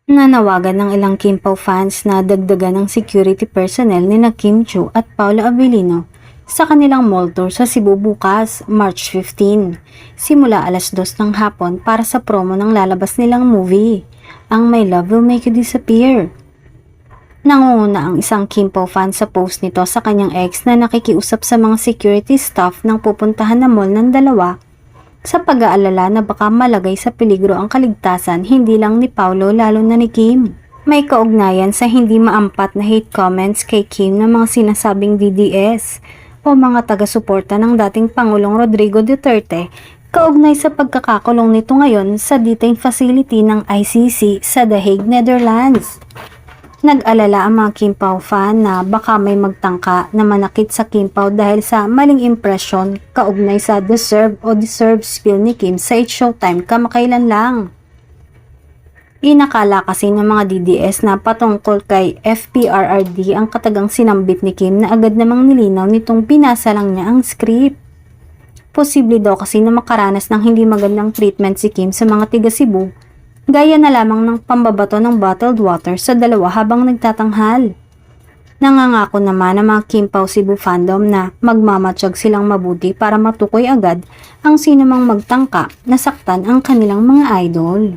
Nanawagan ng ilang Kim Pao fans na dagdagan ng security personnel nina Kim Chiu at Paula Avellino sa kanilang mall tour sa Cebu bukas, March 15, simula alas 2 ng hapon para sa promo ng lalabas nilang movie, ang My Love Will Make You Disappear. Nangunguna ang isang Kim Pao fan sa post nito sa kanyang ex na nakikiusap sa mga security staff ng pupuntahan na mall ng dalawa sa pag-aalala na baka malagay sa peligro ang kaligtasan hindi lang ni Paulo lalo na ni Kim. May kaugnayan sa hindi maampat na hate comments kay Kim ng mga sinasabing DDS o mga taga-suporta ng dating Pangulong Rodrigo Duterte kaugnay sa pagkakakulong nito ngayon sa detention facility ng ICC sa The Hague, Netherlands. Nag-alala ang mga Kim Pao fan na baka may magtangka na manakit sa Kim Pao dahil sa maling impresyon kaugnay sa deserve o deserve spill ni Kim sa It's Showtime kamakailan lang. Inakala kasi ng mga DDS na patungkol kay FPRRD ang katagang sinambit ni Kim na agad namang nilinaw nitong binasa lang niya ang script. Posible daw kasi na makaranas ng hindi magandang treatment si Kim sa mga tiga Cebu, gaya na lamang ng pambabato ng bottled water sa dalawa habang nagtatanghal. Nangangako naman ang mga Kim Pao Cebu fandom na magmamatsyag silang mabuti para matukoy agad ang sinumang magtangka na saktan ang kanilang mga idol.